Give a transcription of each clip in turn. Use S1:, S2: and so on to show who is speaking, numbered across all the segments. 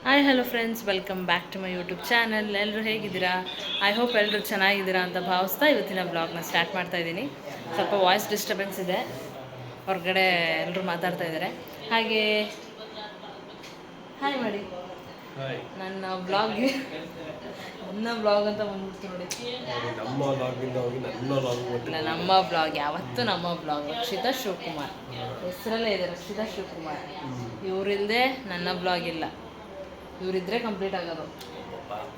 S1: Hi hello friends, welcome back to my YouTube channel. ಎಲ್ಲರೂ ಹೇಗಿದ್ದೀರಾ? I hope ಎಲ್ಲರೂ ಚೆನ್ನಾಗಿದ್ದೀರಾ ಅಂತ ಭಾವಿಸ್ತಾ ಇವತ್ತಿನ ಬ್ಲಾಗ್ನ ಸ್ಟಾರ್ಟ್ ಮಾಡ್ತಾ ಇದ್ದೀನಿ. ಸ್ವಲ್ಪ ವಾಯ್ಸ್ ಡಿಸ್ಟರ್ಬೆನ್ಸ್ ಇದೆ, ಹೊರಗಡೆ ಎಲ್ಲರೂ ಮಾತಾಡ್ತಾ ಇದ್ದಾರೆ. ಹಾಗೆ ಹಾಯ್ ಮಾಡಿ. ನನ್ನ ಬ್ಲಾಗ್ಗೆ ನನ್ನ ಬ್ಲಾಗ್ ಅಂತ ಬಂದ್ಬಿಡ್ತು ನೋಡಿ. ಇಲ್ಲ, ನಮ್ಮ ಬ್ಲಾಗ್ ಯಾವತ್ತೂ ನಮ್ಮ ಬ್ಲಾಗ್. ರಕ್ಷಿತಾ ಶಿವಕುಮಾರ್ ಹೆಸರಲ್ಲೇ ಇದೆ, ರಕ್ಷಿತಾ ಶಿವಕುಮಾರ್. ಇವರಿಲ್ಲದೆ ನನ್ನ ಬ್ಲಾಗ್ ಇಲ್ಲ. ಇವರಿದ್ದರೆ ಕಂಪ್ಲೀಟ್ ಆಗೋದು.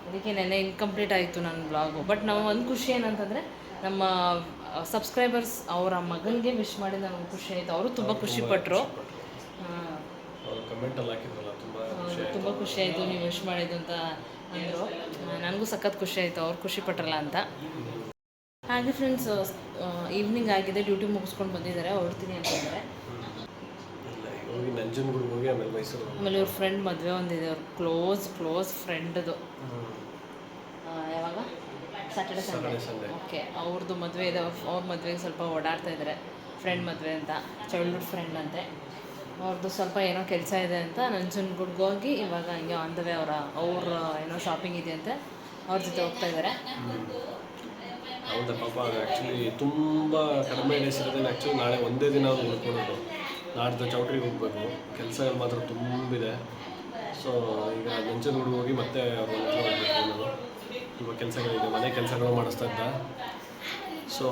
S1: ಅದಕ್ಕೆ ನೆನ್ನೆ ಇನ್ಕಂಪ್ಲೀಟ್ ಆಯಿತು ನನ್ನ ಬ್ಲಾಗು. ಬಟ್ ನಾವು ಒಂದು ಖುಷಿ ಏನಂತಂದರೆ, ನಮ್ಮ ಸಬ್ಸ್ಕ್ರೈಬರ್ಸ್ ಅವರ ಮಗನಿಗೆ ವಿಶ್ ಮಾಡಿ ನನಗೆ ಖುಷಿ ಆಯಿತು. ಅವರು ತುಂಬ ಖುಷಿಪಟ್ಟರು. ತುಂಬ ಖುಷಿ ಆಯಿತು ನೀವು ವಿಶ್ ಮಾಡಿದ್ದು ಅಂತ ಅಂದರು. ನನಗೂ ಸಖತ್ ಖುಷಿ ಆಯಿತು ಅವ್ರು ಖುಷಿ ಪಟ್ರಲ್ಲ ಅಂತ. ಹಾಗೆ ಫ್ರೆಂಡ್ಸ್, ಈವ್ನಿಂಗ್ ಆಗಿದೆ, ಡ್ಯೂಟಿ ಮುಗಿಸ್ಕೊಂಡು ಬಂದಿದ್ದಾರೆ, ಹೊರಡ್ತೀನಿ ಅಂತಂದರೆ. ಆಮೇಲೆ ಇವ್ರ ಫ್ರೆಂಡ್ ಮದುವೆ ಒಂದಿದೆ, ಅವ್ರ ಕ್ಲೋಸ್ ಫ್ರೆಂಡ್ದು. ಯಾವಾಗ? Saturday Sunday. ಓಕೆ, ಅವ್ರದ್ದು ಮದುವೆ ಇದೆ. ಅವ್ರ ಮದುವೆಗೆ ಸ್ವಲ್ಪ ಓಡಾಡ್ತಾ ಇದ್ದಾರೆ. ಫ್ರೆಂಡ್ ಮದುವೆ ಅಂತ, ಚೈಲ್ಡ್ಹುಡ್ ಫ್ರೆಂಡ್ ಅಂತೆ. ಅವ್ರದ್ದು ಸ್ವಲ್ಪ ಏನೋ ಕೆಲಸ ಇದೆ ಅಂತ ನಂಜನಗೂಡ್ಗೆ ಹೋಗಿ ಇವಾಗ ಹಂಗೆ ಆನ್ ದ ವೇ ಅವ್ರ ಏನೋ ಶಾಪಿಂಗ್ ಇದೆ ಅಂತೆ, ಅವ್ರ ಜೊತೆ ಹೋಗ್ತಾ ಇದ್ದಾರೆ.
S2: ಹೌದಾ ಪಾಪ, ಆ್ಯಕ್ಚುಲಿ ತುಂಬ ಕಡಿಮೆ ಡೇಸ್ ಇರೋದೇ. ಆ್ಯಕ್ಚುಲಿ ನಾಳೆ ಒಂದೇ ದಿನ ಅವ್ರು ಉಳ್ಕೊಳ್ಳೋದು. ನಾಡ್ದು ಚೌಟ್ರಿಗೆ ಹೋಗ್ಬೇಕು, ಕೆಲಸಗಳು ಮಾತ್ರ ತುಂಬಿದೆ. ಸೊ ಈಗ ನಂಜನಗೂಡಿಗೆ ಹೋಗಿ ಮತ್ತೆ ಅವ್ರ ಹತ್ರ ಹೋಗ್ಬೇಕು. ನಾನು ತುಂಬ ಕೆಲಸಗಳಿದೆ, ಮನೆ ಕೆಲಸಗಳು ಮಾಡಿಸ್ತಾ ಇದ್ದ. ಸೊ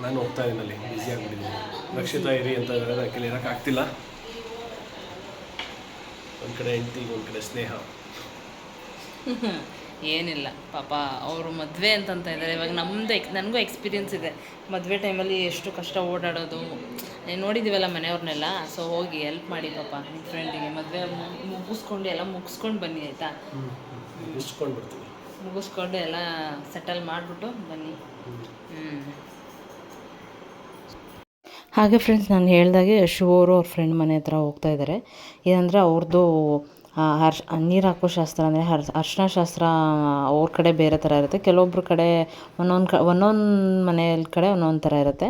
S2: ನಾನು ಹೋಗ್ತಾ ಇದ್ದೀನಿ, ಅಲ್ಲಿ ಬ್ಯುಸಿ ಆಗಿಬಿಟ್ಟಿದ್ದೀನಿ. ರಕ್ಷಿತಾ ಇರಿ ಅಂತ ಹೇಳಿದ್ರೆ ನನಗೆ ಇರೋಕ್ಕಾಗ್ತಿಲ್ಲ. ಒಂದು ಕಡೆ ಹೆಂಡತಿ, ಒಂದು ಕಡೆ ಸ್ನೇಹ.
S1: ಏನಿಲ್ಲ ಪಾಪ, ಅವರು ಮದುವೆ ಅಂತಂತ ಇದ್ದಾರೆ. ಇವಾಗ ನನಗೂ ಎಕ್ಸ್ಪೀರಿಯೆನ್ಸ್ ಇದೆ. ಮದುವೆ ಟೈಮಲ್ಲಿ ಎಷ್ಟು ಕಷ್ಟ ಓಡಾಡೋದು ನೋಡಿದ್ದೀವಲ್ಲ ಮನೆಯವ್ರನ್ನೆಲ್ಲ. ಸೊ ಹೋಗಿ ಹೆಲ್ಪ್ ಮಾಡಿ ಪಾಪ ನಿಮ್ಮ ಫ್ರೆಂಡಿಗೆ. ಮದುವೆ ಮುಗಿಸ್ಕೊಂಡು ಬನ್ನಿ, ಆಯಿತಾ? ಮುಗಿಸ್ಕೊಂಡು ಎಲ್ಲ ಸೆಟಲ್ ಮಾಡಿಬಿಟ್ಟು ಬನ್ನಿ. ಹಾಗೆ ಫ್ರೆಂಡ್ಸ್, ನಾನು ಹೇಳ್ದಾಗೆ ಶಿವರು ಅವ್ರ ಫ್ರೆಂಡ್ ಮನೆ ಹತ್ರ ಹೋಗ್ತಾ ಇದ್ದಾರೆ. ಏನಂದರೆ ಅವ್ರದ್ದು ನೀರು ಹಾಕೋ ಶಾಸ್ತ್ರ, ಅಂದರೆ ಅರ್ಶಿನ ಶಾಸ್ತ್ರ ಅವ್ರ ಕಡೆ ಬೇರೆ ಥರ ಇರುತ್ತೆ. ಕೆಲವೊಬ್ರ ಕಡೆ ಒಂದೊಂದು ಮನೆಯ ಕಡೆ ಒಂದೊಂದು ಥರ ಇರುತ್ತೆ.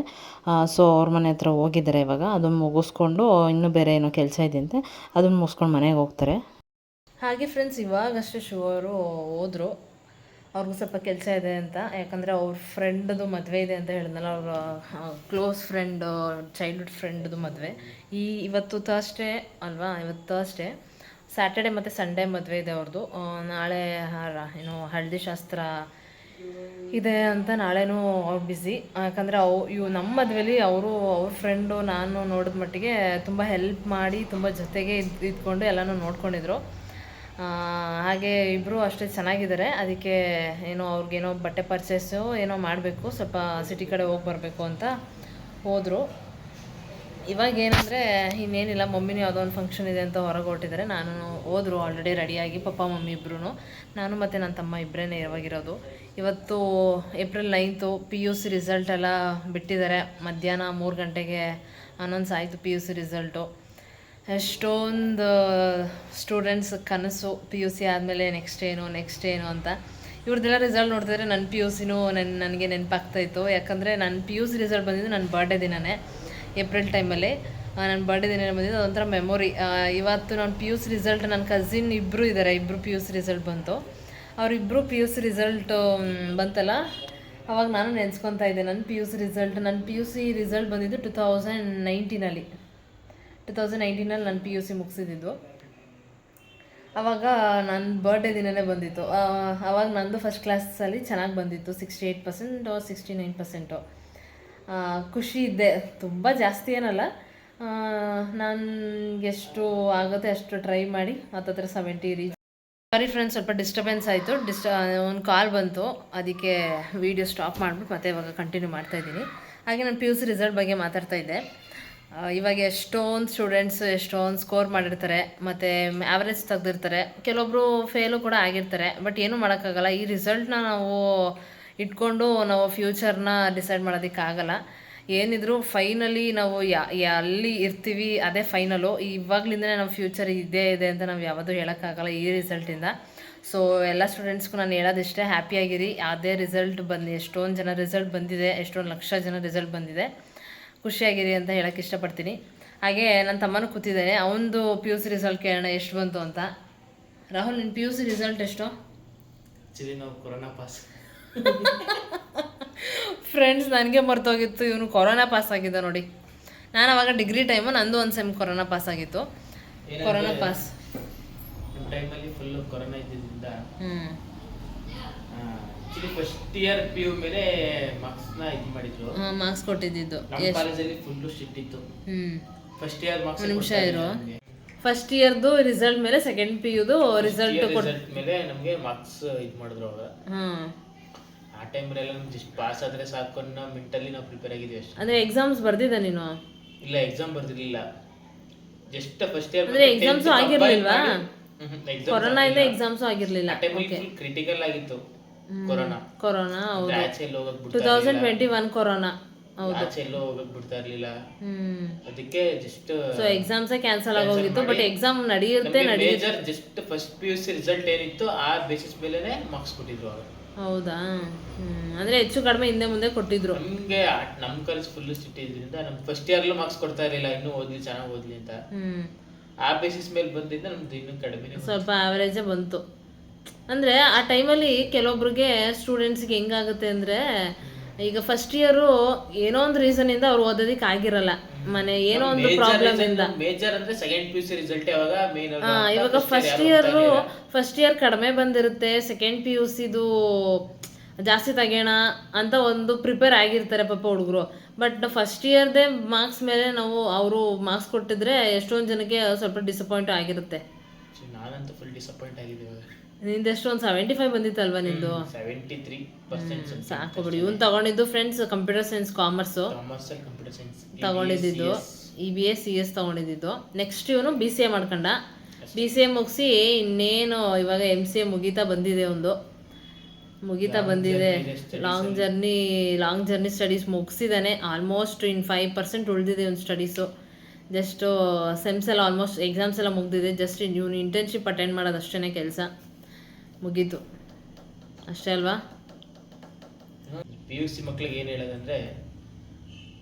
S1: ಸೊ ಅವ್ರ ಮನೆ ಹತ್ರ ಹೋಗಿದ್ದಾರೆ ಇವಾಗ. ಅದನ್ನು ಮುಗಿಸ್ಕೊಂಡು ಇನ್ನೂ ಬೇರೆ ಏನೋ ಕೆಲಸ ಇದೆಯಂತೆ, ಅದನ್ನು ಮುಗಿಸ್ಕೊಂಡು ಮನೆಗೆ ಹೋಗ್ತಾರೆ. ಹಾಗೆ ಫ್ರೆಂಡ್ಸ್, ಇವಾಗಷ್ಟೇ ಶಿವರು ಹೋದರು. ಅವ್ರಿಗೂ ಸ್ವಲ್ಪ ಕೆಲಸ ಇದೆ ಅಂತ. ಯಾಕಂದರೆ ಅವ್ರ ಫ್ರೆಂಡ್ದು ಮದುವೆ ಇದೆ ಅಂತ ಹೇಳಿದ್ನಲ್ಲ, ಅವ್ರ ಕ್ಲೋಸ್ ಫ್ರೆಂಡು, ಚೈಲ್ಡ್ಹುಡ್ ಫ್ರೆಂಡ್ದು ಮದುವೆ. ಇವತ್ತು ಥರ್ಸ್ಡೇ ಅಲ್ವಾ? ಇವತ್ತು ಥರ್ಸ್ಡೇ, ಸ್ಯಾಟರ್ಡೆ ಮತ್ತು ಸಂಡೇ ಮದುವೆ ಇದೆ ಅವ್ರದ್ದು. ನಾಳೆ ಏನೋ ಹಳದಿ ಶಾಸ್ತ್ರ ಇದೆ ಅಂತ, ನಾಳೆನೂ ಅವ್ರು ಬ್ಯುಸಿ. ಯಾಕಂದರೆ ನಮ್ಮ ಮದುವೆಲಿ ಅವ್ರ ಫ್ರೆಂಡು ನಾನು ನೋಡಿದ ಮಟ್ಟಿಗೆ ತುಂಬ ಹೆಲ್ಪ್ ಮಾಡಿ, ತುಂಬ ಜೊತೆಗೆ ಇದ್ಕೊಂಡು ಎಲ್ಲನೂ ನೋಡ್ಕೊಂಡಿದ್ರು. ಹಾಗೆ ಇಬ್ಬರು ಅಷ್ಟೇ ಚೆನ್ನಾಗಿದ್ದಾರೆ. ಅದಕ್ಕೆ ಏನೋ ಅವ್ರಿಗೇನೋ ಬಟ್ಟೆ ಪರ್ಚೇಸು ಏನೋ ಮಾಡಬೇಕು, ಸ್ವಲ್ಪ ಸಿಟಿ ಕಡೆ ಹೋಗಿ ಬರಬೇಕು ಅಂತ ಹೋದರು. ಇವಾಗ ಏನಂದರೆ ಇನ್ನೇನಿಲ್ಲ, ಮಮ್ಮಿನೂ ಯಾವುದೋ ಒಂದು ಫಂಕ್ಷನ್ ಇದೆ ಅಂತ ಹೊರಗೆ ಹೊರಟಿದ್ದಾರೆ. ನಾನು ಹೋದರು ಆಲ್ರೆಡಿ ರೆಡಿಯಾಗಿ, ಪಪ್ಪ ಮಮ್ಮಿ ಇಬ್ಬರು. ನಾನು ಮತ್ತು ನನ್ನ ತಮ್ಮ ಇಬ್ಬರೇ ಇವಾಗಿರೋದು. ಇವತ್ತು ಏಪ್ರಿಲ್ 9 PUC ರಿಸಲ್ಟ್ ಎಲ್ಲ ಬಿಟ್ಟಿದ್ದಾರೆ. ಮಧ್ಯಾಹ್ನ 3 ಗಂಟೆಗೆ ಅನೌನ್ಸ್ ಆಯಿತು PUC ರಿಸಲ್ಟು. ಎಷ್ಟೊಂದು ಸ್ಟೂಡೆಂಟ್ಸ್ ಕನಸು PUC ಆದಮೇಲೆ ನೆಕ್ಸ್ಟ್ ಏನು ಅಂತ. ಇವ್ರದ್ದೆಲ್ಲ ರಿಸಲ್ಟ್ ನೋಡ್ತಿದ್ರೆ ನನ್ನ PUC ನನಗೆ ನೆನಪಾಗ್ತಾಯಿತ್ತು. ಯಾಕಂದರೆ ನನ್ನ PUC ರಿಸಲ್ಟ್ ಬಂದಿದ್ದು ನನ್ನ ಬರ್ಡೇ ದಿನವೇ, ಏಪ್ರಿಲ್ ಟೈಮಲ್ಲಿ ನನ್ನ ಬರ್ಡೇ ದಿನ ಬಂದಿದ್ದು. ಅದೊಂಥರ ಮೆಮೊರಿ. ಇವತ್ತು ನನ್ನ PUC ರಿಸಲ್ಟ್, ನನ್ನ ಕಸಿನ್ ಇಬ್ಬರು ಇದ್ದಾರೆ, ಇಬ್ಬರು PUC ರಿಸಲ್ಟ್ ಬಂತು. ಅವರಿಬ್ಬರು PUC ರಿಸಲ್ಟ್ ಬಂತಲ್ಲ, ಅವಾಗ ನಾನು ನೆನೆಸ್ಕೊತಾ ಇದ್ದೆ ನನ್ನ PUC ರಿಸಲ್ಟ್ ಬಂದಿದ್ದು 2019 ನಾನು PUC ಮುಗಿಸಿದ್ದು. ಆವಾಗ ನನ್ನ ಬರ್ಡೇ ದಿನವೇ ಬಂದಿತ್ತು. ಆವಾಗ ನಂದು ಫಸ್ಟ್ ಕ್ಲಾಸಲ್ಲಿ ಚೆನ್ನಾಗಿ ಬಂದಿತ್ತು, 68% 69%. ಖುಷಿ ಇದ್ದೆ, ತುಂಬ ಜಾಸ್ತಿ ಏನಲ್ಲ. ನನಗೆಷ್ಟು ಆಗುತ್ತೆ ಅಷ್ಟು ಟ್ರೈ ಮಾಡಿ ಹತ್ತತ್ರ 70 ರೀಚ್. ಸಾರಿ ಫ್ರೆಂಡ್ಸ್, ಸ್ವಲ್ಪ ಡಿಸ್ಟರ್ಬೆನ್ಸ್ ಆಯಿತು. ಒಂದು ಕಾಲ್ ಬಂತು, ಅದಕ್ಕೆ ವೀಡಿಯೋ ಸ್ಟಾಪ್ ಮಾಡಿಬಿಟ್ಟು ಮತ್ತೆ ಇವಾಗ ಕಂಟಿನ್ಯೂ ಮಾಡ್ತಾಯಿದ್ದೀನಿ. ಹಾಗೆ ನಾನು PUC ರಿಸಲ್ಟ್ ಬಗ್ಗೆ ಮಾತಾಡ್ತಾ ಇದ್ದೆ. ಇವಾಗ ಎಷ್ಟೊಂದು ಸ್ಟೂಡೆಂಟ್ಸ್ ಎಷ್ಟೊಂದು ಸ್ಕೋರ್ ಮಾಡಿರ್ತಾರೆ, ಮತ್ತು ಆ್ಯಾವ್ರೇಜ್ ತೆಗೆದಿರ್ತಾರೆ, ಕೆಲವೊಬ್ಬರು ಫೇಲು ಕೂಡ ಆಗಿರ್ತಾರೆ. ಬಟ್ ಏನೂ ಮಾಡೋಕ್ಕಾಗಲ್ಲ. ಈ ರಿಸಲ್ಟ್ನ ನಾವು ಇಟ್ಕೊಂಡು ನಾವು ಫ್ಯೂಚರ್ನ ಡಿಸೈಡ್ ಮಾಡೋದಕ್ಕಾಗಲ್ಲ. ಏನಿದ್ರು ಫೈನಲಿ ನಾವು ಎಲ್ಲಿ ಇರ್ತೀವಿ ಅದೇ ಫೈನಲು. ಇವಾಗಲಿಂದನೇ ನಮ್ಮ ಫ್ಯೂಚರ್ ಇದೇ ಇದೆ ಅಂತ ನಾವು ಯಾವುದು ಹೇಳೋಕ್ಕಾಗಲ್ಲ ಈ ರಿಸಲ್ಟಿಂದ. ಸೊ ಎಲ್ಲ ಸ್ಟೂಡೆಂಟ್ಸ್ಗೂ ನಾನು ಹೇಳೋದಿಷ್ಟೇ, ಹ್ಯಾಪಿಯಾಗಿರಿ. ಯಾವುದೇ ರಿಸಲ್ಟ್ ಎಷ್ಟೊಂದು ಜನ ರಿಸಲ್ಟ್ ಬಂದಿದೆ, ಎಷ್ಟೊಂದು ಲಕ್ಷ ಜನ ರಿಸಲ್ಟ್ ಬಂದಿದೆ, ಖುಷಿಯಾಗಿರಿ ಅಂತ ಹೇಳೋಕ್ಕೆ ಇಷ್ಟಪಡ್ತೀನಿ. ಹಾಗೆ ನನ್ನ ತಮ್ಮನೂ ಕೂತಿದ್ದಾನೆ, ಅವನದು ಪಿ ಯು ಸಿ ರಿಸಲ್ಟ್ ಕೇಳೋಣ ಎಷ್ಟು ಬಂತು ಅಂತ. ರಾಹುಲ್, ನಿನ್ನ ಪಿ ಯು ಸಿ ರಿಸಲ್ಟ್ ಎಷ್ಟು?
S3: ಆ್ಯಕ್ಚುಲಿ ನಾವು ಕೊರೋನಾ ಪಾಸ್.
S1: ಫ್ರೆಂಡ್ಸ್, ನನಗೆ ಮರ್ತೋಗಿತ್ತು ಇವನು ಕೊರೋನಾ ಪಾಸ್ ಆಗಿದ್ದ ನೋಡಿ. ನಾನು ಅವಾಗ ಡಿಗ್ರಿ ಟೈಮು, ನಂದು ಒಂದು ಸೆಮ್ ಕೊರೋನಾ ಪಾಸ್ ಆಗಿತ್ತು. ಕೊರೋನಾ ಪಾಸ್
S3: ನಮ್ಮ ಟೈಮಲ್ಲಿ ಫುಲ್ಲು ಕೊರೋನಾ ಇದ್ದಿದ್ದರಿಂದ
S1: ಹ್ಞೂ
S3: actually first year P U ಮೇಲೆ ಮಾರ್ಕ್ಸ್ನ ಇದು ಮಾಡಿದ್ರು.
S1: ಮಾರ್ಕ್ಸ್ ಕೊಟ್ಟಿದ್ದು
S3: ನಮ್ಮ ಕಾಲೇಜಲ್ಲಿ ಫುಲ್ಲು ಸ್ಟ್ರಿಕ್ಟ್ ಇತ್ತು. ಫಸ್ಟ್ ಇಯರ್ ಮಾರ್ಕ್ಸ್
S1: ನಿಮಿಷ ಇರು. ಫಸ್ಟ್ ಇಯರ್ದು ರಿಸಲ್ಟ್ ಮೇಲೆ ಸೆಕೆಂಡ್ ಪಿ ಯುದು ರಿಸಲ್ಟ್
S3: ಮೇಲೆ ನಮಗೆ ಮಾರ್ಕ್ಸ್ ಇದು ಮಾಡಿದ್ರು ಅವಾಗ. ಆ ಟೈಮ್ರೆಲ್ಲ ನಮ್ಗೆ ಜಸ್ಟ್ ಪಾಸ್ ಆದರೆ ಸಾಕು ಅನ್ನೋ ಮೆಂಟಲಿ ನಾವು ಪ್ರಿಪೇರ್ ಆಗಿದ್ವಿ ಅಷ್ಟೇ.
S1: ಅಂದರೆ ಎಕ್ಸಾಮ್ಸ್ ಬರ್ದಿದ್ದ ನೀನು?
S3: ಇಲ್ಲ, ಎಕ್ಸಾಮ್ ಬರ್ದಿರ್ಲಿಲ್ಲ. ಜಸ್ಟ್ ಫಸ್ಟ್ ಇಯರ್
S1: ಅಂದರೆ ಎಕ್ಸಾಮ್ಸು ಆಗಿರ್ಲಿಲ್ವಾ? ಕೊರೋನಾ ಇಂದ ಎಕ್ಸಾಮ್ಸು ಆಗಿರ್ಲಿಲ್ಲ.
S3: ಆ ಟೈಮಲ್ಲಿ ಫುಲ್ ಕ್ರಿಟಿಕಲ್ ಆಗಿತ್ತು ಕೊರೋನಾ.
S1: ಹೌದು,
S3: ಆಚೆ ಎಲ್ಲ ಹೋಗಕ್ ಬಿಡ್ತಾ
S1: 2021 ಕೊರೋನಾ. ಹೌದು,
S3: ಆಚೆ ಎಲ್ಲೋ ಹೋಗಕ್ ಬಿಡ್ತಾ ಇರ್ಲಿಲ್ಲ. ಅದಕ್ಕೆ ಜಸ್ಟ್
S1: ಸೊ ಎಕ್ಸಾಮ್ಸ್ ಕ್ಯಾನ್ಸಲ್ ಆಗೋಗಿತ್ತು. ಬಟ್ ಎಕ್ಸಾಮ್ ನಡೆಯುತ್ತೆ.
S3: Major just first P U C result ಏನಿತ್ತು ಆ ಬೇಸಿಸ್ ಮೇಲೆನೆ ಮಾರ್ಕ್ಸ್ ಕೊಟ್ಟಿದ್ರು ಅವಾಗ.
S1: ಹೌದಾ? ಅಂದ್ರೆ ಹೆಚ್ಚು ಕಡಿಮೆ ಹಿಂದೆ ಮುಂದೆ ಕೊಟ್ಟಿದ್ರು.
S3: ನಮ್ಗೆ ನಮ್ ಕಾಲೇಜ್ ಫುಲ್ ಸ್ಟ್ರಿಕ್ಟ್ ಇದ್ರಿಂದ ನಮ್ ಫಸ್ಟ್ ಇಯರ್ಲೂ ಮಾರ್ಕ್ಸ್ ಕೊಡ್ತಾ ಇರಲಿಲ್ಲ, ಇನ್ನೂ ಓದ್ಲಿ ಚೆನ್ನಾಗಿ ಓದ್ಲಿ ಅಂತ. ಆ ಬೇಸಿಸ್ ಮೇಲೆ ಬಂದಿದ್ದ ನಮ್ದು ಇನ್ನೂ ಕಡಿಮೆ,
S1: ಸ್ವಲ್ಪ ಆವರೇಜೇ ಬಂತು. ಅಂದರೆ ಆ ಟೈಮಲ್ಲಿ ಕೆಲವೊಬ್ರಿಗೆ ಸ್ಟೂಡೆಂಟ್ಸ್ಗೆ ಹೆಂಗಾಗುತ್ತೆ ಅಂದರೆ, ಈಗ ಫಸ್ಟ್ ಇಯರು ಏನೋ ಒಂದು ರೀಸನಿಂದ ಅವ್ರು ಓದೋದಕ್ಕೆ ಆಗಿರಲ್ಲ, ಮನೆ ಏನೋ ಒಂದು ಪ್ರಾಬ್ಲಮ್ ಇಂದ.
S3: ಮೇಜರ್ ಅಂದ್ರೆ second P U C result ಯಾವಾಗ ಮೇನ್.
S1: ಇವಾಗ ಫಸ್ಟ್ ಇಯರ್ ಕಡಿಮೆ ಬಂದಿರುತ್ತೆ, ಸೆಕೆಂಡ್ ಪಿ ಯು ಸಿದು ಜಾಸ್ತಿ ತೆಗೋಣ ಅಂತ ಒಂದು ಪ್ರಿಪೇರ್ ಆಗಿರ್ತಾರೆ ಪಾಪ ಹುಡುಗರು. ಬಟ್ ಫಸ್ಟ್ ಇಯರ್ದೇ ಮಾರ್ಕ್ಸ್ ಮೇಲೆ ನಾವು ಅವರು ಮಾರ್ಕ್ಸ್ ಕೊಟ್ಟಿದ್ರೆ ಎಷ್ಟೊಂದು ಜನಕ್ಕೆ ಸ್ವಲ್ಪ ಡಿಸಪಾಯಿಂಟ್ ಆಗಿರುತ್ತೆ.
S3: ನಾನಂತೂ ಫುಲ್ ಡಿಸಪಾಯಿಂಟ್ ಆಗಿದ್ದೆ.
S1: ನಿಂದೆಷ್ಟು ಒಂದು 75 ಬಂದಿತ್ತಲ್ವಾ ನಿಂದು?
S3: 73%.
S1: ಸಾಕು ಬಿಡಿ. ಇವನು ತಗೊಂಡಿದ್ದು ಫ್ರೆಂಡ್ಸ್ ಕಂಪ್ಯೂಟರ್ ಸೈನ್ಸ್ ಕಾಮರ್ಸು ತಗೊಂಡಿದ್ದು, EBA CS ತಗೊಂಡಿದ್ದು. ನೆಕ್ಸ್ಟ್ ಇವನು BCA ಮಾಡ್ಕೊಂಡ. BCA ಮುಗಿಸಿ ಇನ್ನೇನು ಇವಾಗ MCA ಮುಗೀತಾ ಬಂದಿದೆ. ಲಾಂಗ್ ಜರ್ನಿ ಸ್ಟಡೀಸ್ ಮುಗಿಸಿದ್ದಾನೆ. ಆಲ್ಮೋಸ್ಟ್ ಇನ್ 5% ಉಳಿದಿದೆ ಒಂದು ಸ್ಟಡೀಸು. ಜಸ್ಟ್ ಸೆಮ್ಸ್ ಎಲ್ಲ ಆಲ್ಮೋಸ್ಟ್ ಎಕ್ಸಾಮ್ಸ್ ಎಲ್ಲ ಮುಗಿದಿದೆ. ಜಸ್ಟ್ ಇವನು ಇಂಟರ್ನ್ಶಿಪ್ ಅಟೆಂಡ್ ಮಾಡೋದು ಅಷ್ಟೇ ಕೆಲಸ ಮುಗೀತು, ಅಷ್ಟೇ ಅಲ್ವಾ?
S3: PUC ಮಕ್ಳಿಗೆ ಏನು ಹೇಳೋದಂದ್ರೆ,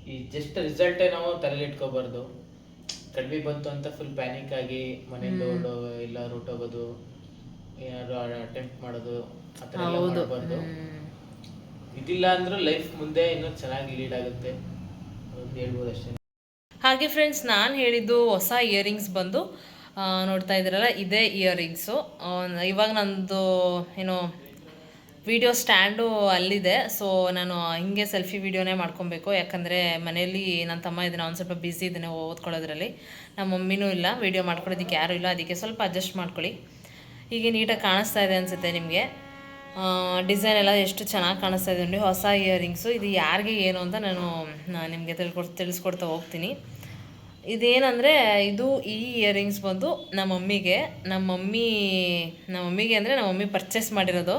S3: ಈ ಜಸ್ಟ್ ರಿಸಲ್ಟೇ ನಾವು ತಲೆಯಲ್ಲಿ ಇಟ್ಕೋಬಾರ್ದು. ಕಡಿಮೆ ಬಂತು ಅಂತ ಫುಲ್ ಪ್ಯಾನಿಕ್ ಆಗಿ ಮನೆಯಿಂದ ಎಲ್ಲ ಹೊರಟೋಗೋದು, ಏನಾದ್ರು ಅಟೆಂಪ್ಟ್ ಮಾಡೋದು ಆ ಥರ ಎಲ್ಲ ಮಾಡಬಾರ್ದು. ಇದಿಲ್ಲ ಅಂದ್ರೂ ಲೈಫ್ ಮುಂದೆ ಇನ್ನೂ ಚೆನ್ನಾಗಿ ಲೀಡ್ ಆಗುತ್ತೆ ಅಂತ ಹೇಳ್ಬೋದು ಅಷ್ಟೇ.
S1: ಹಾಗೆ ಫ್ರೆಂಡ್ಸ್, ನಾನು ಹೇಳಿದ್ದು ಹೊಸ ಇಯರಿಂಗ್ಸ್ ಬಂದು ನೋಡ್ತಾ ಇದ್ದೀರಲ್ಲ, ಇದೇ ಇಯರಿಂಗ್ಸು. ಇವಾಗ ನಂದು ಏನೋ ವಿಡಿಯೋ ಸ್ಟ್ಯಾಂಡು ಅಲ್ಲಿದೆ. ಸೊ ನಾನು ಹಿಂಗೆ ಸೆಲ್ಫಿ ವಿಡಿಯೋನೇ ಮಾಡ್ಕೊಬೇಕು, ಯಾಕಂದರೆ ಮನೇಲಿ ನನ್ನ ತಮ್ಮ ಇದ್ದಾನೆ, ಅವ್ನು ಸ್ವಲ್ಪ ಬ್ಯುಸಿ ಇದ್ದಾನೆ ಓದ್ಕೊಳ್ಳೋದ್ರಲ್ಲಿ. ನಮ್ಮ ಮಮ್ಮಿನೂ ಇಲ್ಲ, ವಿಡಿಯೋ ಮಾಡ್ಕೊಳ್ಳೋದಕ್ಕೆ ಯಾರೂ ಇಲ್ಲ, ಅದಕ್ಕೆ ಸ್ವಲ್ಪ ಅಡ್ಜಸ್ಟ್ ಮಾಡ್ಕೊಳ್ಳಿ. ಹೀಗೆ ನೀಟಾಗಿ ಕಾಣಿಸ್ತಾ ಇದೆ ಅನಿಸುತ್ತೆ ನಿಮಗೆ. ಡಿಸೈನ್ ಎಲ್ಲ ಎಷ್ಟು ಚೆನ್ನಾಗಿ ಕಾಣಿಸ್ತಾ ಇದೆ ನೋಡಿ, ಹೊಸ ಇಯರಿಂಗ್ಸು. ಇದು ಯಾರಿಗೆ ಏನು ಅಂತ ನಾನು ನಿಮಗೆ ತಿಳಿಸ್ಕೊಡ್ತಾ ಹೋಗ್ತೀನಿ. ಇದೇನಂದರೆ, ಇದು ಈ ಇಯರಿಂಗ್ಸ್ ಬಂದು ನಮ್ಮ ಮಮ್ಮಿಗೆ ಅಂದರೆ ನಮ್ಮ ಮಮ್ಮಿ ಪರ್ಚೇಸ್ ಮಾಡಿರೋದು.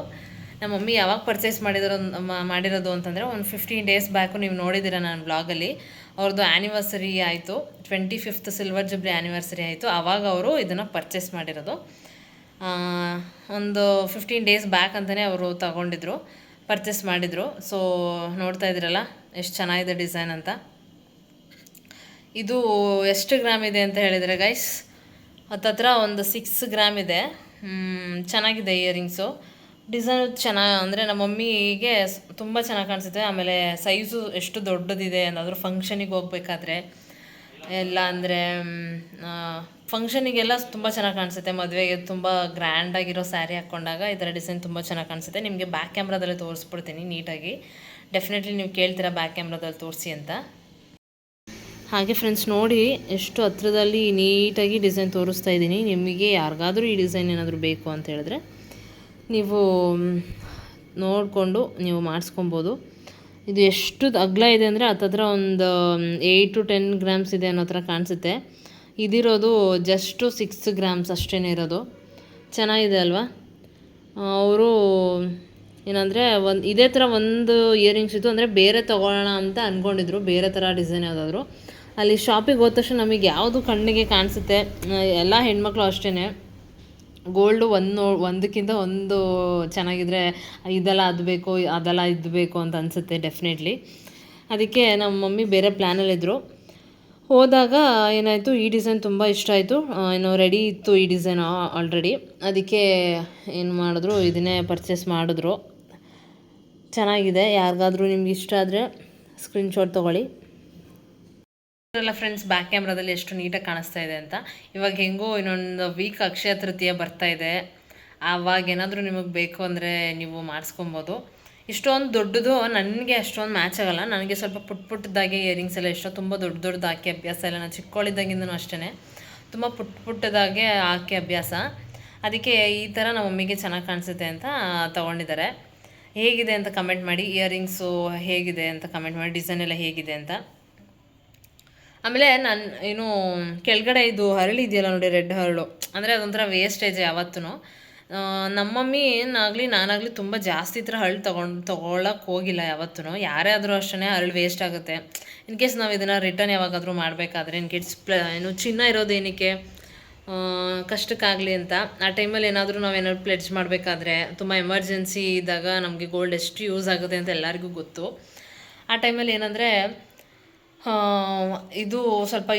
S1: ನಮ್ಮ ಮಮ್ಮಿ ಯಾವಾಗ ಪರ್ಚೇಸ್ ಮಾಡಿರೋದು ಅಂತಂದರೆ ಒಂದು 15 ಡೇಸ್ ಬ್ಯಾಕು ನೀವು ನೋಡಿದ್ದೀರ ನನ್ನ ಬ್ಲಾಗಲ್ಲಿ. ಅವ್ರದ್ದು ಆ್ಯನಿವರ್ಸರಿ ಆಯಿತು, 25th ಸಿಲ್ವರ್ ಜುಬ್ಲಿ ಆ್ಯನಿವರ್ಸರಿ ಆಯಿತು. ಆವಾಗ ಅವರು ಇದನ್ನು ಪರ್ಚೇಸ್ ಮಾಡಿರೋದು. ಒಂದು 15 ಡೇಸ್ ಬ್ಯಾಕ್ ಅಂತಲೇ ಅವರು ಪರ್ಚೇಸ್ ಮಾಡಿದರು. ಸೊ ನೋಡ್ತಾ ಇದ್ದೀರಲ್ಲ ಎಷ್ಟು ಚೆನ್ನಾಗಿದೆ ಡಿಸೈನ್ ಅಂತ. ಇದು ಎಷ್ಟು ಗ್ರಾಮ್ ಇದೆ ಅಂತ ಹೇಳಿದರೆ ಗೈಸ್, ಹತ್ತತ್ರ ಒಂದು 6 ಗ್ರಾಮ್ ಇದೆ. ಚೆನ್ನಾಗಿದೆ ಇಯರಿಂಗ್ಸು. ಡಿಸೈನು ಚೆನ್ನಾಗಿ, ಅಂದರೆ ನಮ್ಮ ಮಮ್ಮಿಗೆ ತುಂಬ ಚೆನ್ನಾಗಿ ಕಾಣಿಸುತ್ತೆ. ಆಮೇಲೆ ಸೈಜು ಎಷ್ಟು ದೊಡ್ಡದಿದೆ ಅನ್ನೋದ್ರ ಫಂಕ್ಷನಿಗೆ ಹೋಗ್ಬೇಕಾದ್ರೆ ಎಲ್ಲ, ಅಂದರೆ ಫಂಕ್ಷನಿಗೆಲ್ಲ ತುಂಬ ಚೆನ್ನಾಗಿ ಕಾಣಿಸುತ್ತೆ. ಮದುವೆಗೆ ತುಂಬ ಗ್ರ್ಯಾಂಡಾಗಿರೋ ಸ್ಯಾರಿ ಹಾಕ್ಕೊಂಡಾಗ ಈ ಥರ ಡಿಸೈನ್ ತುಂಬ ಚೆನ್ನಾಗಿ ಕಾಣಿಸುತ್ತೆ. ನಿಮಗೆ ಬ್ಯಾಕ್ ಕ್ಯಾಮ್ರಾದಲ್ಲೇ ತೋರಿಸ್ಬಿಡ್ತೀನಿ ನೀಟಾಗಿ. ಡೆಫಿನೆಟ್ಲಿ ನೀವು ಕೇಳ್ತೀರಾ ಬ್ಯಾಕ್ ಕ್ಯಾಮ್ರಾದಲ್ಲಿ ತೋರಿಸಿ ಅಂತ. ಹಾಗೆ ಫ್ರೆಂಡ್ಸ್ ನೋಡಿ, ಎಷ್ಟು ಹತ್ರದಲ್ಲಿ ನೀಟಾಗಿ ಡಿಸೈನ್ ತೋರಿಸ್ತಾ ಇದ್ದೀನಿ. ನಿಮಗೆ ಯಾರಿಗಾದರೂ ಈ ಡಿಸೈನ್ ಏನಾದರೂ ಬೇಕು ಅಂತ ಹೇಳಿದ್ರೆ ನೀವು ನೋಡಿಕೊಂಡು ನೀವು ಮಾಡಿಸ್ಕೊಬೋದು. ಇದು ಎಷ್ಟು ಅಗಲ ಇದೆ ಅಂದರೆ ಹತ್ತತ್ರ ಒಂದು 8 to 10 ಗ್ರಾಮ್ಸ್ ಇದೆ ಅನ್ನೋ ಥರ ಕಾಣಿಸುತ್ತೆ. ಇದಿರೋದು ಜಸ್ಟು 6 ಗ್ರಾಮ್ಸ್ ಅಷ್ಟೇ ಇರೋದು. ಚೆನ್ನಾಗಿದೆ ಅಲ್ವಾ? ಅವರು ಏನಂದರೆ ಇದೇ ಥರ ಒಂದು ಇಯರಿಂಗ್ಸ್ ಇತ್ತು, ಅಂದರೆ ಬೇರೆ ತೊಗೊಳ್ಳೋಣ ಅಂತ ಅಂದ್ಕೊಂಡಿದ್ರು, ಬೇರೆ ಥರ ಡಿಸೈನ್ ಯಾವುದಾದ್ರು. ಅಲ್ಲಿ ಶಾಪಿಗೆ ಹೋದ ತಕ್ಷಣ ನಮಗೆ ಯಾವುದು ಕಣ್ಣಿಗೆ ಕಾಣಿಸುತ್ತೆ, ಎಲ್ಲ ಹೆಣ್ಮಕ್ಳು ಅಷ್ಟೇ, ಗೋಲ್ಡು ಒಂದಕ್ಕಿಂತ ಒಂದು ಚೆನ್ನಾಗಿದ್ರೆ ಇದೆಲ್ಲ ಅದು ಬೇಕು, ಅದೆಲ್ಲ ಇದು ಬೇಕು ಅಂತ ಅನಿಸುತ್ತೆ ಡೆಫಿನೆಟ್ಲಿ. ಅದಕ್ಕೆ ನಮ್ಮ ಮಮ್ಮಿ ಬೇರೆ ಪ್ಲ್ಯಾನಲ್ಲಿದ್ದರು. ಹೋದಾಗ ಏನಾಯಿತು, ಈ ಡಿಸೈನ್ ತುಂಬ ಇಷ್ಟ ಆಯಿತು. ಏನೋ ರೆಡಿ ಇತ್ತು ಈ ಡಿಸೈನ್ ಆಲ್ರೆಡಿ. ಅದಕ್ಕೆ ಏನು ಮಾಡಿದ್ರು, ಇದನ್ನೇ ಪರ್ಚೇಸ್ ಮಾಡಿದ್ರು. ಚೆನ್ನಾಗಿದೆ. ಯಾರಿಗಾದ್ರೂ ನಿಮ್ಗೆ ಇಷ್ಟ ಆದರೆ ಸ್ಕ್ರೀನ್ಶಾಟ್ ತೊಗೊಳ್ಳಿ. ಎಲ್ಲ ಫ್ರೆಂಡ್ಸ್, ಬ್ಯಾಕ್ ಕ್ಯಾಮ್ರಾದಲ್ಲಿ ಎಷ್ಟು ನೀಟಾಗಿ ಕಾಣಿಸ್ತಾ ಇದೆ ಅಂತ. ಇವಾಗ ಹೆಂಗೋ ಇನ್ನೊಂದು ವೀಕ್ ಅಕ್ಷಯ ತೃತೀಯ ಬರ್ತಾ ಇದೆ. ಆವಾಗ ಏನಾದರೂ ನಿಮಗೆ ಬೇಕು ಅಂದರೆ ನೀವು ಮಾಡಿಸ್ಕೊಬೋದು. ಇಷ್ಟೊಂದು ದೊಡ್ಡದು ನನಗೆ ಅಷ್ಟೊಂದು ಮ್ಯಾಚ್ ಆಗೋಲ್ಲ. ನನಗೆ ಸ್ವಲ್ಪ ಪುಟ್ಟದಾಗೆ ಇಯರಿಂಗ್ಸ್ ಎಲ್ಲ ಇಷ್ಟ. ತುಂಬ ದೊಡ್ಡದು ಹಾಕಿ ಅಭ್ಯಾಸ ಇಲ್ಲ. ನಾನು ಚಿಕ್ಕವಳಿದ್ದಾಗಿಂದನೂ ಅಷ್ಟೇ ತುಂಬ ಪುಟ್ಟದಾಗೆ ಹಾಕಿ ಅಭ್ಯಾಸ. ಅದಕ್ಕೆ ಈ ಥರ ನಮ್ಮ ಮಮ್ಮಿಗೆ ಚೆನ್ನಾಗಿ ಕಾಣಿಸುತ್ತೆ ಅಂತ ತೊಗೊಂಡಿದ್ದಾರೆ. ಹೇಗಿದೆ ಅಂತ ಕಮೆಂಟ್ ಮಾಡಿ. ಇಯರಿಂಗ್ಸು ಹೇಗಿದೆ ಅಂತ ಕಮೆಂಟ್ ಮಾಡಿ. ಡಿಸೈನ್ ಎಲ್ಲ ಹೇಗಿದೆ ಅಂತ. ಆಮೇಲೆ ನಾನು ಏನು ಕೆಳಗಡೆ ಇದು ಹರಳಿದೆಯಲ್ಲ ನೋಡಿ, ರೆಡ್ ಹರಳು, ಅಂದರೆ ಅದೊಂಥರ ವೇಸ್ಟೇಜ್ ಯಾವತ್ತೂ. ನಮ್ಮ ಮಮ್ಮಿ ನಾನಾಗಲಿ ತುಂಬ ಜಾಸ್ತಿ ಥರ ಹರಳು ತೊಗೊಳಕ್ಕೆ ಹೋಗಿಲ್ಲ ಯಾವತ್ತೂ. ಯಾರೇ ಆದರೂ ಅಷ್ಟೇ ಹರಳು ವೇಸ್ಟ್ ಆಗುತ್ತೆ. ಇನ್ ಕೇಸ್ ನಾವು ಇದನ್ನು ರಿಟರ್ನ್ ಯಾವಾಗಾದರೂ ಮಾಡಬೇಕಾದ್ರೆ, ಇನ್ ಕೇಸ್ ಏನು ಚಿನ್ನ ಇರೋದೇನಕ್ಕೆ ಕಷ್ಟಕ್ಕಾಗಲಿ ಅಂತ, ಆ ಟೈಮಲ್ಲಿ ಏನಾದರೂ ನಾವೇನಾದ್ರು ಪ್ಲೆಡ್ಜ್ ಮಾಡಬೇಕಾದ್ರೆ, ತುಂಬ ಎಮರ್ಜೆನ್ಸಿ ಇದ್ದಾಗ ನಮಗೆ ಗೋಲ್ಡ್ ಎಷ್ಟು ಯೂಸ್ ಆಗುತ್ತೆ ಅಂತ ಎಲ್ಲರಿಗೂ ಗೊತ್ತು. ಆ ಟೈಮಲ್ಲಿ ಏನಂದರೆ ಇದು ಸ್ವಲ್ಪ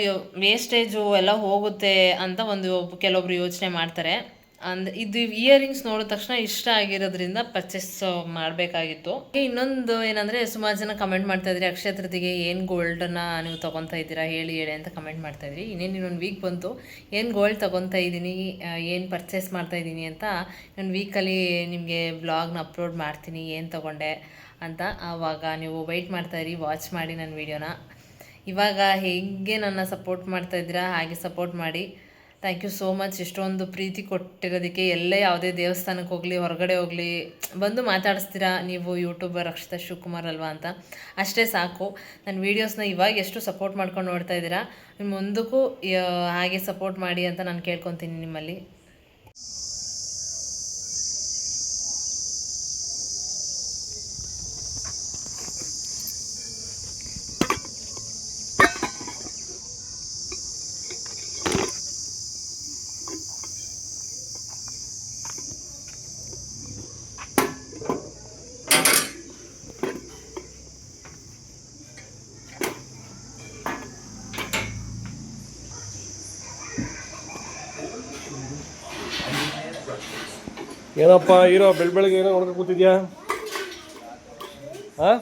S1: ವೇಸ್ಟೇಜು ಎಲ್ಲ ಹೋಗುತ್ತೆ ಅಂತ ಕೆಲವೊಬ್ರು ಯೋಚನೆ ಮಾಡ್ತಾರೆ. ಇದು ಇಯರಿಂಗ್ಸ್ ನೋಡಿದ ತಕ್ಷಣ ಇಷ್ಟ ಆಗಿರೋದ್ರಿಂದ ಪರ್ಚೇಸ್ ಮಾಡಬೇಕಾಗಿತ್ತು. ಇನ್ನೊಂದು ಏನಂದರೆ, ಸುಮಾರು ಜನ ಕಮೆಂಟ್ ಮಾಡ್ತಾಯಿದ್ರಿ, ಅಕ್ಷಯ ತೃತೀಯಗೆ ಏನು ಗೋಲ್ಡನ್ನು ನೀವು ತೊಗೊತಾ ಇದ್ದೀರಾ ಹೇಳಿ ಅಂತ ಕಮೆಂಟ್ ಮಾಡ್ತಾಯಿದ್ರಿ. ಇನ್ನೊಂದು ವೀಕ್ ಬಂತು, ಏನು ಗೋಲ್ಡ್ ತೊಗೊತಾ ಇದ್ದೀನಿ, ಏನು ಪರ್ಚೇಸ್ ಮಾಡ್ತಾಯಿದ್ದೀನಿ ಅಂತ ನಾನು ವೀಕಲ್ಲಿ ನಿಮಗೆ ವ್ಲಾಗ್ನ ಅಪ್ಲೋಡ್ ಮಾಡ್ತೀನಿ ಏನು ತೊಗೊಂಡೆ ಅಂತ. ಆವಾಗ ನೀವು ವೆಯ್ಟ್ ಮಾಡ್ತಾಯಿರಿ, ವಾಚ್ ಮಾಡಿ ನನ್ನ ವೀಡಿಯೋನ. ಇವಾಗ ಹೇಗೆ ನನ್ನ ಸಪೋರ್ಟ್ ಮಾಡ್ತಾಯಿದ್ದೀರಾ ಹಾಗೆ ಸಪೋರ್ಟ್ ಮಾಡಿ. Thank you so much. ಇಷ್ಟೊಂದು ಪ್ರೀತಿ ಕೊಟ್ಟಿರೋದಕ್ಕೆ. ಎಲ್ಲೇ ಯಾವುದೇ ದೇವಸ್ಥಾನಕ್ಕೆ ಹೋಗಲಿ, ಹೊರಗಡೆ ಹೋಗಲಿ, ಬಂದು ಮಾತಾಡಿಸ್ತೀರಾ ನೀವು ಯೂಟ್ಯೂಬರ್ ಅಕ್ಷತಾ ಶಿವಕುಮಾರ್ ಅಲ್ವಾ ಅಂತ. ಅಷ್ಟೇ ಸಾಕು. ನನ್ನ ವೀಡಿಯೋಸ್ನ ಇವಾಗ ಎಷ್ಟು ಸಪೋರ್ಟ್ ಮಾಡ್ಕೊಂಡು ನೋಡ್ತಾ ಇದ್ದೀರಾ, ಮುಂದಕ್ಕೂ ಹಾಗೆ ಸಪೋರ್ಟ್ ಮಾಡಿ ಅಂತ ನಾನು ಕೇಳ್ಕೊತೀನಿ ನಿಮ್ಮಲ್ಲಿ.
S2: ಏನಪ್ಪ ಹೀರೋ ಬೆಳಗ್ಗೆ ಏನೋ ನೋಡ್ಕೊಂಡು ಕೂತಿದ್ಯಾ? ಹಾಂ,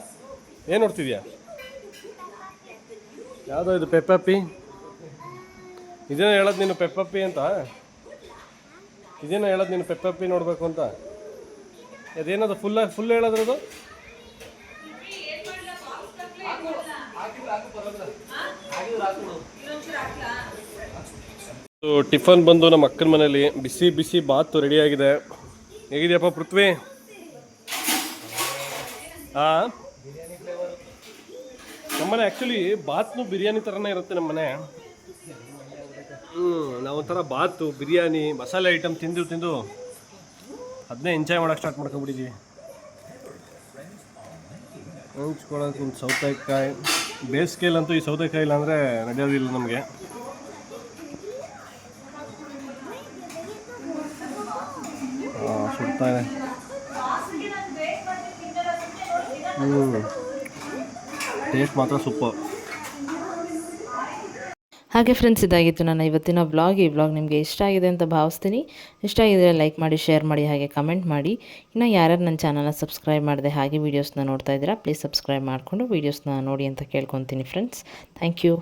S2: ಏನು ನೋಡ್ತಿದ್ಯಾ? ಯಾವುದೋ ಇದು ಪೆಪ್ಪಪ್ಪಿ? ಇದೇನೋ ಹೇಳೋದು ನೀನು ಪೆಪ್ಪಪ್ಪಿ ಅಂತ? ಇದೇನೋ ಹೇಳೋದು ನೀನು ಪೆಪ್ಪಪ್ಪಿ ನೋಡಬೇಕು ಅಂತ? ಅದೇನದು ಫುಲ್ ಹೇಳೋದ್ರದು? ಟಿಫನ್ ಬಂದು ನಮ್ಮ ಅಕ್ಕನ ಮನೇಲಿ ಬಿಸಿ ಬಿಸಿ ಬಾತು ರೆಡಿಯಾಗಿದೆ. ಹೇಗಿದೆಯಪ್ಪ ಪೃಥ್ವಿ? ಹಾಂ, ನಮ್ಮನೆ ಆ್ಯಕ್ಚುಲಿ ಬಾತ್ನು ಬಿರಿಯಾನಿ ಥರನೇ ಇರುತ್ತೆ ನಮ್ಮನೆ. ನಾವೊಂಥರ ಬಾತು ಬಿರಿಯಾನಿ ಮಸಾಲೆ ಐಟಮ್ ತಿಂದು ಅದನ್ನೇ ಎಂಜಾಯ್ ಮಾಡೋಕ್ಕೆ ಸ್ಟಾರ್ಟ್ ಮಾಡ್ಕೊಂಡ್ಬಿಟ್ಟಿದ್ದೀವಿ. ಹಂಚ್ಕೊಳ್ಳೋಕೆ ಒಂದು ಸೌತೆಕಾಯಿ. ಬೇಸಿಗೆಯಲ್ಲಂತೂ ಈ ಸೌತೆಕಾಯಿ ಇಲ್ಲ ಅಂದರೆ ನಡೆಯೋದಿಲ್ಲ ನಮಗೆ. ಸುಡ್ತಾ ಇದೆ. ಟೇಸ್ಟ್ ಮಾತ್ರ ಸೂಪರ್.
S1: ಹಾಗೆ ಫ್ರೆಂಡ್ಸ್, ಇದಾಗಿತ್ತು ನನ್ನ ಇವತ್ತಿನ ವ್ಲಾಗ್. ಈ ವ್ಲಾಗ್ ನಿಮಗೆ ಇಷ್ಟ ಆಗಿದೆ ಅಂತ ಭಾವಿಸ್ತೀನಿ. ಇಷ್ಟ ಆಗಿದ್ರೆ ಲೈಕ್ ಮಾಡಿ, ಶೇರ್ ಮಾಡಿ, ಹಾಗೆ ಕಮೆಂಟ್ ಮಾಡಿ. ಇನ್ನು ಯಾರ್ಯಾರು ನನ್ನ ಚಾನಲ್ನ ಸಬ್ಸ್ಕ್ರೈಬ್ ಮಾಡಿದೆ ಹಾಗೆ ವೀಡಿಯೋಸ್ನ ನೋಡ್ತಾ ಇದ್ದೀರಾ, ಪ್ಲೀಸ್ ಸಬ್ಸ್ಕ್ರೈಬ್ ಮಾಡಿಕೊಂಡು ವೀಡಿಯೋಸ್ನ ನೋಡಿ ಅಂತ ಕೇಳ್ಕೊತೀನಿ ಫ್ರೆಂಡ್ಸ್. Thank you.